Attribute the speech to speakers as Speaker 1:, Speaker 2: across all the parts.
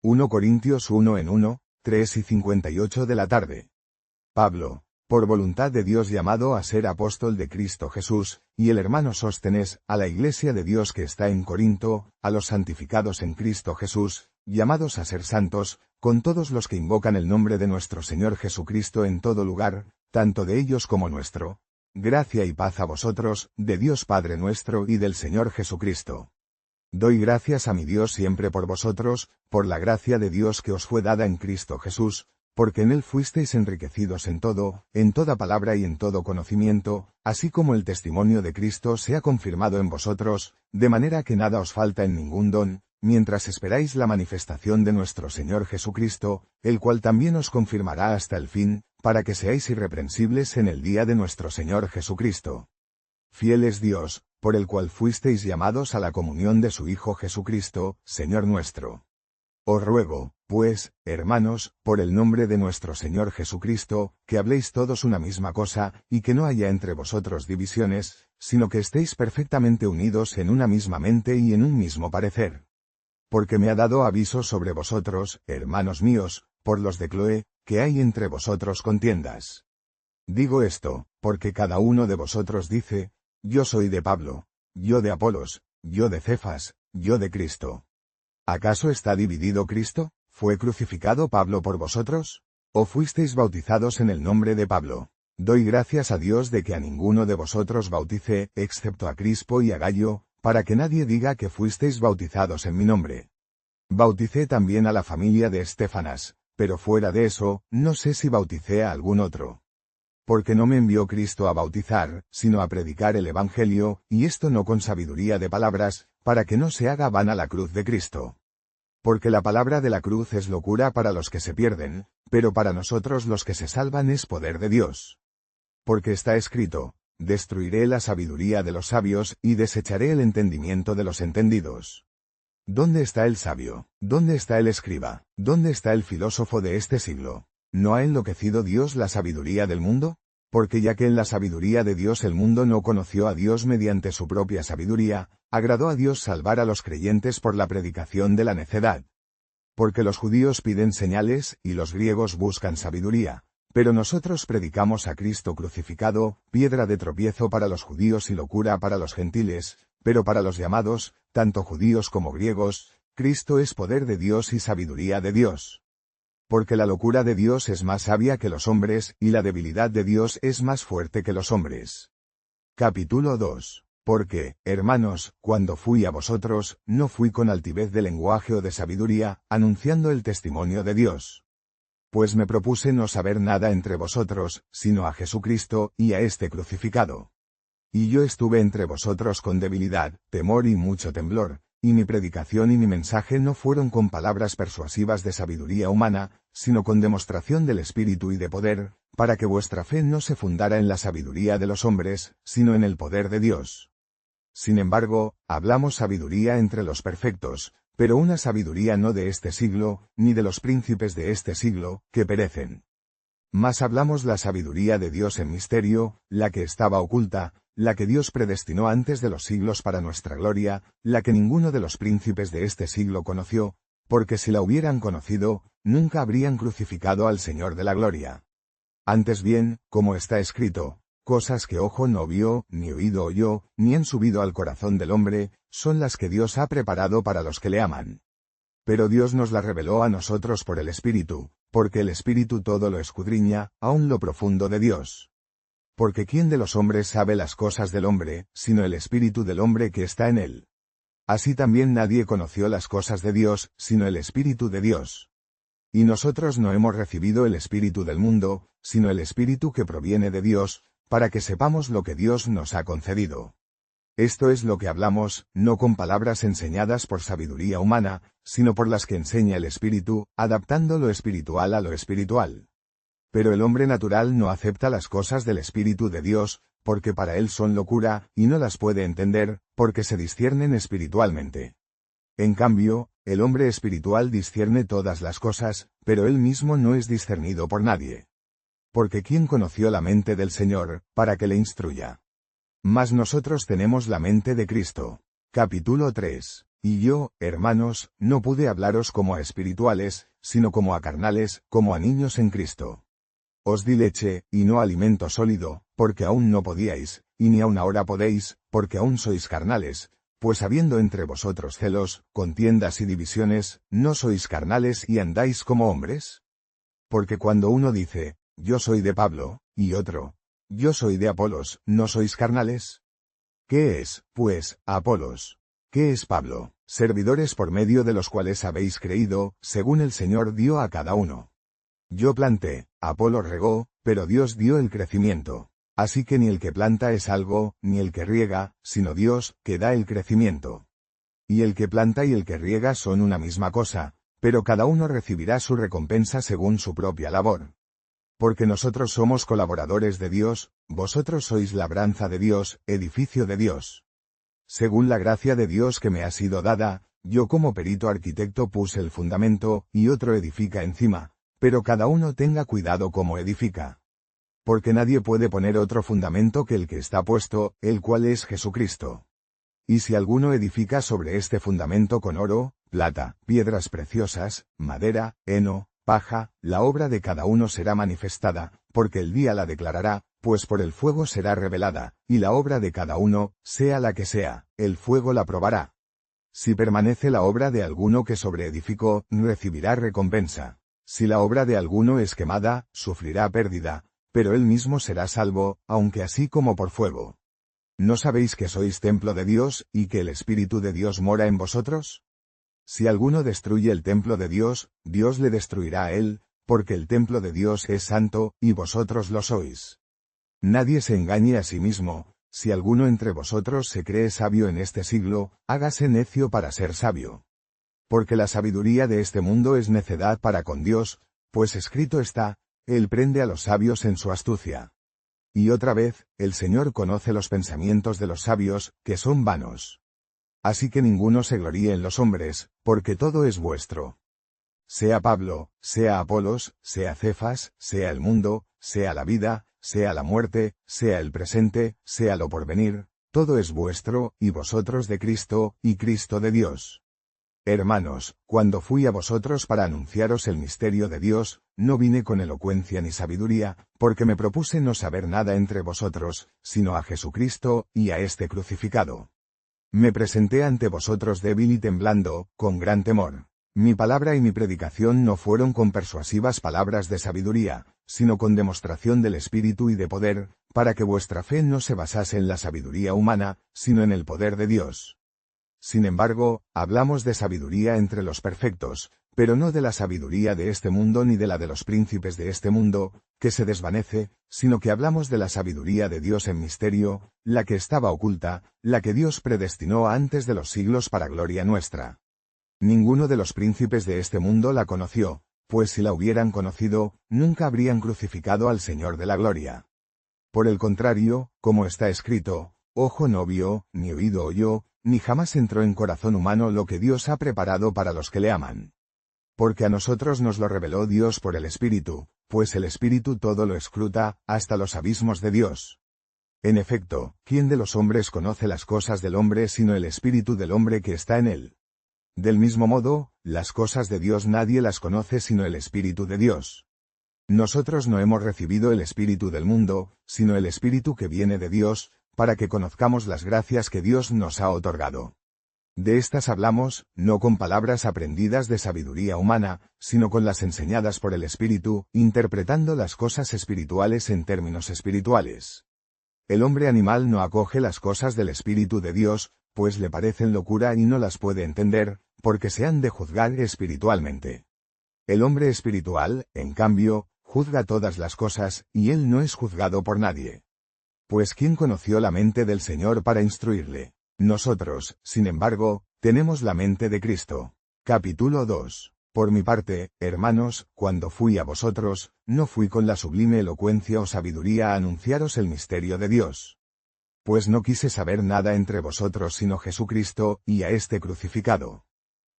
Speaker 1: 1 Corintios 1 en 1, 3 y 58 de la tarde. Pablo, por voluntad de Dios llamado a ser apóstol de Cristo Jesús, y el hermano Sóstenes, a la iglesia de Dios que está en Corinto, a los santificados en Cristo Jesús, llamados a ser santos, con todos los que invocan el nombre de nuestro Señor Jesucristo en todo lugar, tanto de ellos como nuestro. Gracia y paz a vosotros, de Dios Padre nuestro y del Señor Jesucristo. Doy gracias a mi Dios siempre por vosotros, por la gracia de Dios que os fue dada en Cristo Jesús, porque en él fuisteis enriquecidos en todo, en toda palabra y en todo conocimiento, así como el testimonio de Cristo sea confirmado en vosotros, de manera que nada os falta en ningún don, mientras esperáis la manifestación de nuestro Señor Jesucristo, el cual también os confirmará hasta el fin, para que seáis irreprensibles en el día de nuestro Señor Jesucristo. Fiel es Dios, por el cual fuisteis llamados a la comunión de su Hijo Jesucristo, Señor nuestro. Os ruego, pues, hermanos, por el nombre de nuestro Señor Jesucristo, que habléis todos una misma cosa, y que no haya entre vosotros divisiones, sino que estéis perfectamente unidos en una misma mente y en un mismo parecer. Porque me ha dado aviso sobre vosotros, hermanos míos, por los de Cloé, que hay entre vosotros contiendas. Digo esto, porque cada uno de vosotros dice, yo soy de Pablo, yo de Apolos, yo de Cefas, yo de Cristo. ¿Acaso está dividido Cristo? ¿Fue crucificado Pablo por vosotros? ¿O fuisteis bautizados en el nombre de Pablo? Doy gracias a Dios de que a ninguno de vosotros bauticé, excepto a Crispo y a Gayo, para que nadie diga que fuisteis bautizados en mi nombre. Bauticé también a la familia de Estéfanas, pero fuera de eso, no sé si bauticé a algún otro. Porque no me envió Cristo a bautizar, sino a predicar el Evangelio, y esto no con sabiduría de palabras, para que no se haga vana la cruz de Cristo. Porque la palabra de la cruz es locura para los que se pierden, pero para nosotros los que se salvan es poder de Dios. Porque está escrito, destruiré la sabiduría de los sabios y desecharé el entendimiento de los entendidos. ¿Dónde está el sabio? ¿Dónde está el escriba? ¿Dónde está el filósofo de este siglo? ¿No ha enloquecido Dios la sabiduría del mundo? Porque ya que en la sabiduría de Dios el mundo no conoció a Dios mediante su propia sabiduría, agradó a Dios salvar a los creyentes por la predicación de la necedad. Porque los judíos piden señales, y los griegos buscan sabiduría. Pero nosotros predicamos a Cristo crucificado, piedra de tropiezo para los judíos y locura para los gentiles, pero para los llamados, tanto judíos como griegos, Cristo es poder de Dios y sabiduría de Dios. Porque la locura de Dios es más sabia que los hombres, y la debilidad de Dios es más fuerte que los hombres. Capítulo 2. Porque, hermanos, cuando fui a vosotros, no fui con altivez de lenguaje o de sabiduría, anunciando el testimonio de Dios. Pues me propuse no saber nada entre vosotros, sino a Jesucristo, y a este crucificado. Y yo estuve entre vosotros con debilidad, temor y mucho temblor, y mi predicación y mi mensaje no fueron con palabras persuasivas de sabiduría humana, sino con demostración del Espíritu y de poder, para que vuestra fe no se fundara en la sabiduría de los hombres, sino en el poder de Dios. Sin embargo, hablamos sabiduría entre los perfectos, pero una sabiduría no de este siglo, ni de los príncipes de este siglo, que perecen. Mas hablamos la sabiduría de Dios en misterio, la que estaba oculta, la que Dios predestinó antes de los siglos para nuestra gloria, la que ninguno de los príncipes de este siglo conoció, porque si la hubieran conocido, nunca habrían crucificado al Señor de la gloria. Antes bien, como está escrito, cosas que ojo no vio, ni oído oyó, ni han subido al corazón del hombre, son las que Dios ha preparado para los que le aman. Pero Dios nos las reveló a nosotros por el Espíritu, porque el Espíritu todo lo escudriña, aun lo profundo de Dios. Porque ¿quién de los hombres sabe las cosas del hombre, sino el Espíritu del hombre que está en él? Así también nadie conoció las cosas de Dios, sino el Espíritu de Dios. Y nosotros no hemos recibido el Espíritu del mundo, sino el Espíritu que proviene de Dios, para que sepamos lo que Dios nos ha concedido. Esto es lo que hablamos, no con palabras enseñadas por sabiduría humana, sino por las que enseña el Espíritu, adaptando lo espiritual a lo espiritual. Pero el hombre natural no acepta las cosas del Espíritu de Dios, porque para él son locura, y no las puede entender, porque se disciernen espiritualmente. En cambio, el hombre espiritual discierne todas las cosas, pero él mismo no es discernido por nadie. Porque ¿quién conoció la mente del Señor, para que le instruya? Mas nosotros tenemos la mente de Cristo. Capítulo 3. Y yo, hermanos, no pude hablaros como a espirituales, sino como a carnales, como a niños en Cristo. Os di leche, y no alimento sólido, porque aún no podíais, y ni aun ahora podéis, porque aún sois carnales, pues habiendo entre vosotros celos, contiendas y divisiones, ¿no sois carnales y andáis como hombres? Porque cuando uno dice, yo soy de Pablo, y otro, yo soy de Apolos, ¿no sois carnales? ¿Qué es, pues, Apolos? ¿Qué es Pablo? Servidores por medio de los cuales habéis creído, según el Señor dio a cada uno. Yo planté, Apolo regó, pero Dios dio el crecimiento. Así que ni el que planta es algo, ni el que riega, sino Dios, que da el crecimiento. Y el que planta y el que riega son una misma cosa, pero cada uno recibirá su recompensa según su propia labor. Porque nosotros somos colaboradores de Dios, vosotros sois labranza de Dios, edificio de Dios. Según la gracia de Dios que me ha sido dada, yo como perito arquitecto puse el fundamento, y otro edifica encima, pero cada uno tenga cuidado como edifica. Porque nadie puede poner otro fundamento que el que está puesto, el cual es Jesucristo. Y si alguno edifica sobre este fundamento con oro, plata, piedras preciosas, madera, heno, paja, la obra de cada uno será manifestada, porque el día la declarará, pues por el fuego será revelada, y la obra de cada uno, sea la que sea, el fuego la probará. Si permanece la obra de alguno que sobreedificó, recibirá recompensa. Si la obra de alguno es quemada, sufrirá pérdida, pero él mismo será salvo, aunque así como por fuego. ¿No sabéis que sois templo de Dios, y que el Espíritu de Dios mora en vosotros? Si alguno destruye el templo de Dios, Dios le destruirá a él, porque el templo de Dios es santo, y vosotros lo sois. Nadie se engañe a sí mismo, si alguno entre vosotros se cree sabio en este siglo, hágase necio para ser sabio. Porque la sabiduría de este mundo es necedad para con Dios, pues escrito está, Él prende a los sabios en su astucia. Y otra vez, el Señor conoce los pensamientos de los sabios, que son vanos. Así que ninguno se gloríe en los hombres, porque todo es vuestro. Sea Pablo, sea Apolos, sea Cefas, sea el mundo, sea la vida, sea la muerte, sea el presente, sea lo porvenir, todo es vuestro, y vosotros de Cristo, y Cristo de Dios. Hermanos, cuando fui a vosotros para anunciaros el misterio de Dios, no vine con elocuencia ni sabiduría, porque me propuse no saber nada entre vosotros, sino a Jesucristo, y a este crucificado. Me presenté ante vosotros débil y temblando, con gran temor. Mi palabra y mi predicación no fueron con persuasivas palabras de sabiduría, sino con demostración del Espíritu y de poder, para que vuestra fe no se basase en la sabiduría humana, sino en el poder de Dios. Sin embargo, hablamos de sabiduría entre los perfectos, pero no de la sabiduría de este mundo ni de la de los príncipes de este mundo, que se desvanece, sino que hablamos de la sabiduría de Dios en misterio, la que estaba oculta, la que Dios predestinó antes de los siglos para gloria nuestra. Ninguno de los príncipes de este mundo la conoció, pues si la hubieran conocido, nunca habrían crucificado al Señor de la gloria. Por el contrario, como está escrito, ojo no vio, ni oído oyó, ni jamás entró en corazón humano lo que Dios ha preparado para los que le aman. Porque a nosotros nos lo reveló Dios por el Espíritu, pues el Espíritu todo lo escruta, hasta los abismos de Dios. En efecto, ¿quién de los hombres conoce las cosas del hombre sino el Espíritu del hombre que está en él? Del mismo modo, las cosas de Dios nadie las conoce sino el Espíritu de Dios. Nosotros no hemos recibido el Espíritu del mundo, sino el Espíritu que viene de Dios, para que conozcamos las gracias que Dios nos ha otorgado. De estas hablamos, no con palabras aprendidas de sabiduría humana, sino con las enseñadas por el Espíritu, interpretando las cosas espirituales en términos espirituales. El hombre animal no acoge las cosas del Espíritu de Dios, pues le parecen locura y no las puede entender, porque se han de juzgar espiritualmente. El hombre espiritual, en cambio, juzga todas las cosas, y él no es juzgado por nadie. Pues ¿quién conoció la mente del Señor para instruirle? Nosotros, sin embargo, tenemos la mente de Cristo. Capítulo 2. Por mi parte, hermanos, cuando fui a vosotros, no fui con la sublime elocuencia o sabiduría a anunciaros el misterio de Dios. Pues no quise saber nada entre vosotros sino Jesucristo, y a este crucificado.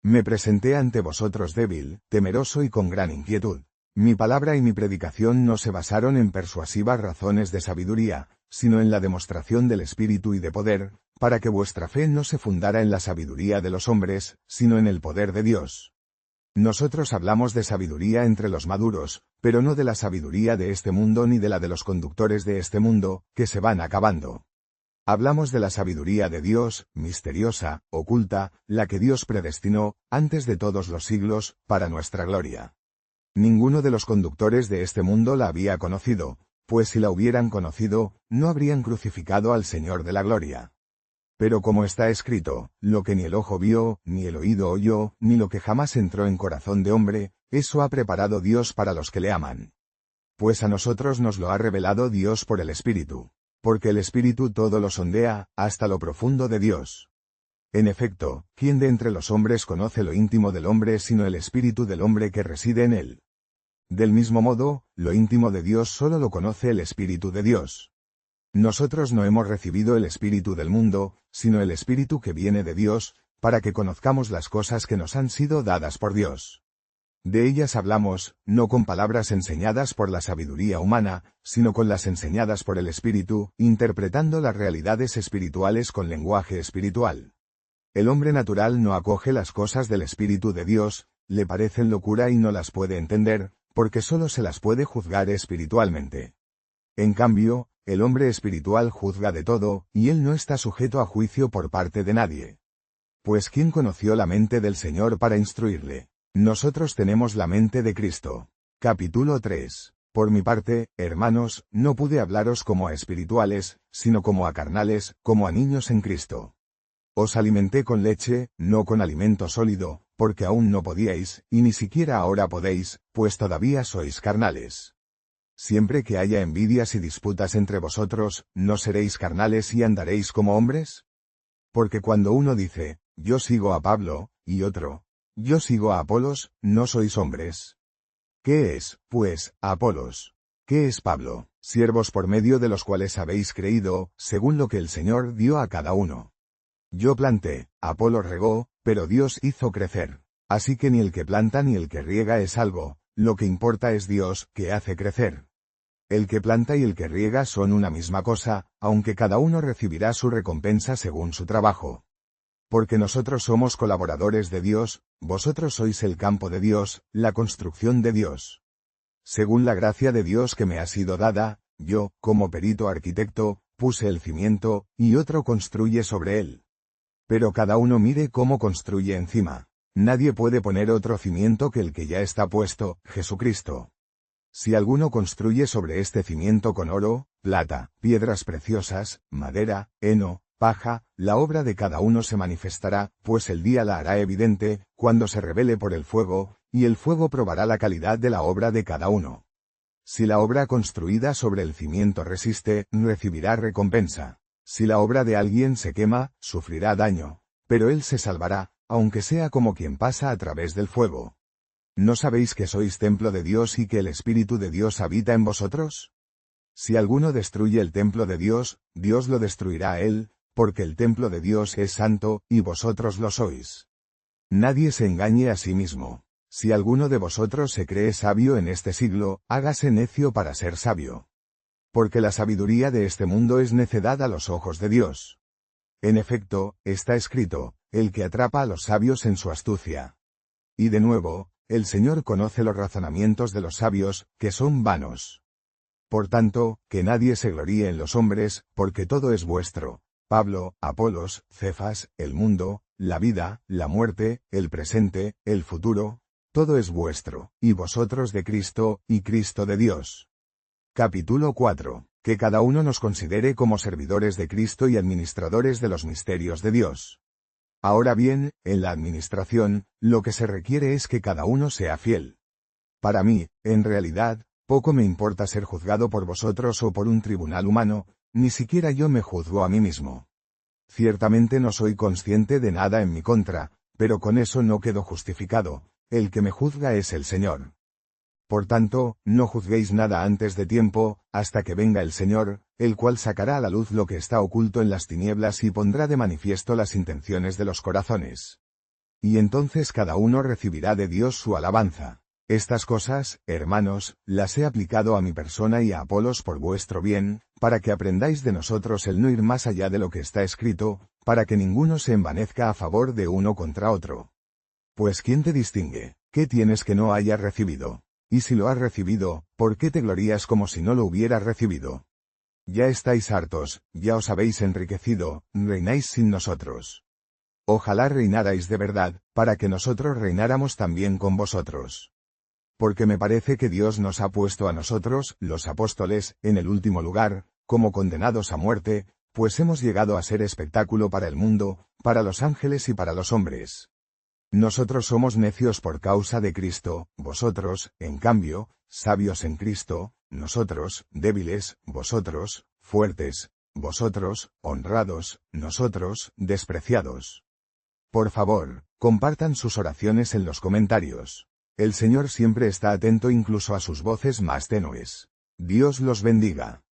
Speaker 1: Me presenté ante vosotros débil, temeroso y con gran inquietud. Mi palabra y mi predicación no se basaron en persuasivas razones de sabiduría, sino en la demostración del Espíritu y de poder, para que vuestra fe no se fundara en la sabiduría de los hombres, sino en el poder de Dios. Nosotros hablamos de sabiduría entre los maduros, pero no de la sabiduría de este mundo ni de la de los conductores de este mundo, que se van acabando. Hablamos de la sabiduría de Dios, misteriosa, oculta, la que Dios predestinó, antes de todos los siglos, para nuestra gloria. Ninguno de los conductores de este mundo la había conocido, pues si la hubieran conocido, no habrían crucificado al Señor de la gloria. Pero como está escrito, lo que ni el ojo vio, ni el oído oyó, ni lo que jamás entró en corazón de hombre, eso ha preparado Dios para los que le aman. Pues a nosotros nos lo ha revelado Dios por el Espíritu, porque el Espíritu todo lo sondea, hasta lo profundo de Dios. En efecto, ¿quién de entre los hombres conoce lo íntimo del hombre sino el Espíritu del hombre que reside en él? Del mismo modo, lo íntimo de Dios solo lo conoce el Espíritu de Dios. Nosotros no hemos recibido el Espíritu del mundo, sino el Espíritu que viene de Dios, para que conozcamos las cosas que nos han sido dadas por Dios. De ellas hablamos, no con palabras enseñadas por la sabiduría humana, sino con las enseñadas por el Espíritu, interpretando las realidades espirituales con lenguaje espiritual. El hombre natural no acoge las cosas del Espíritu de Dios, le parecen locura y no las puede entender, porque solo se las puede juzgar espiritualmente. En cambio, el hombre espiritual juzga de todo, y él no está sujeto a juicio por parte de nadie. Pues ¿quién conoció la mente del Señor para instruirle? Nosotros tenemos la mente de Cristo. Capítulo 3. Por mi parte, hermanos, no pude hablaros como a espirituales, sino como a carnales, como a niños en Cristo. Os alimenté con leche, no con alimento sólido, porque aún no podíais, y ni siquiera ahora podéis, pues todavía sois carnales. Siempre que haya envidias y disputas entre vosotros, ¿no seréis carnales y andaréis como hombres? Porque cuando uno dice, yo sigo a Pablo, y otro, yo sigo a Apolos, ¿no sois hombres? ¿Qué es, pues, Apolos? ¿Qué es Pablo? Siervos por medio de los cuales habéis creído, según lo que el Señor dio a cada uno. Yo planté, Apolo regó, pero Dios hizo crecer. Así que ni el que planta ni el que riega es algo, lo que importa es Dios, que hace crecer. El que planta y el que riega son una misma cosa, aunque cada uno recibirá su recompensa según su trabajo. Porque nosotros somos colaboradores de Dios, vosotros sois el campo de Dios, la construcción de Dios. Según la gracia de Dios que me ha sido dada, yo, como perito arquitecto, puse el cimiento, y otro construye sobre él. Pero cada uno mire cómo construye encima. Nadie puede poner otro cimiento que el que ya está puesto, Jesucristo. Si alguno construye sobre este cimiento con oro, plata, piedras preciosas, madera, heno, paja, la obra de cada uno se manifestará, pues el día la hará evidente, cuando se revele por el fuego, y el fuego probará la calidad de la obra de cada uno. Si la obra construida sobre el cimiento resiste, recibirá recompensa. Si la obra de alguien se quema, sufrirá daño, pero él se salvará, aunque sea como quien pasa a través del fuego. ¿No sabéis que sois templo de Dios y que el Espíritu de Dios habita en vosotros? Si alguno destruye el templo de Dios, Dios lo destruirá a él, porque el templo de Dios es santo, y vosotros lo sois. Nadie se engañe a sí mismo. Si alguno de vosotros se cree sabio en este siglo, hágase necio para ser sabio. Porque la sabiduría de este mundo es necedad a los ojos de Dios. En efecto, está escrito, el que atrapa a los sabios en su astucia. Y de nuevo, el Señor conoce los razonamientos de los sabios, que son vanos. Por tanto, que nadie se gloríe en los hombres, porque todo es vuestro. Pablo, Apolos, Cefas, el mundo, la vida, la muerte, el presente, el futuro, todo es vuestro, y vosotros de Cristo, y Cristo de Dios. Capítulo 4. Que cada uno nos considere como servidores de Cristo y administradores de los misterios de Dios. Ahora bien, en la administración, lo que se requiere es que cada uno sea fiel. Para mí, en realidad, poco me importa ser juzgado por vosotros o por un tribunal humano, ni siquiera yo me juzgo a mí mismo. Ciertamente no soy consciente de nada en mi contra, pero con eso no quedo justificado, el que me juzga es el Señor. Por tanto, no juzguéis nada antes de tiempo, hasta que venga el Señor, el cual sacará a la luz lo que está oculto en las tinieblas y pondrá de manifiesto las intenciones de los corazones. Y entonces cada uno recibirá de Dios su alabanza. Estas cosas, hermanos, las he aplicado a mi persona y a Apolos por vuestro bien, para que aprendáis de nosotros el no ir más allá de lo que está escrito, para que ninguno se envanezca a favor de uno contra otro. Pues ¿quién te distingue? ¿Qué tienes que no hayas recibido? Y si lo has recibido, ¿por qué te glorías como si no lo hubieras recibido? Ya estáis hartos, ya os habéis enriquecido, reináis sin nosotros. Ojalá reinarais de verdad, para que nosotros reináramos también con vosotros. Porque me parece que Dios nos ha puesto a nosotros, los apóstoles, en el último lugar, como condenados a muerte, pues hemos llegado a ser espectáculo para el mundo, para los ángeles y para los hombres. Nosotros somos necios por causa de Cristo, vosotros, en cambio, sabios en Cristo, nosotros, débiles, vosotros, fuertes, vosotros, honrados, nosotros, despreciados. Por favor, compartan sus oraciones en los comentarios. El Señor siempre está atento incluso a sus voces más tenues. Dios los bendiga.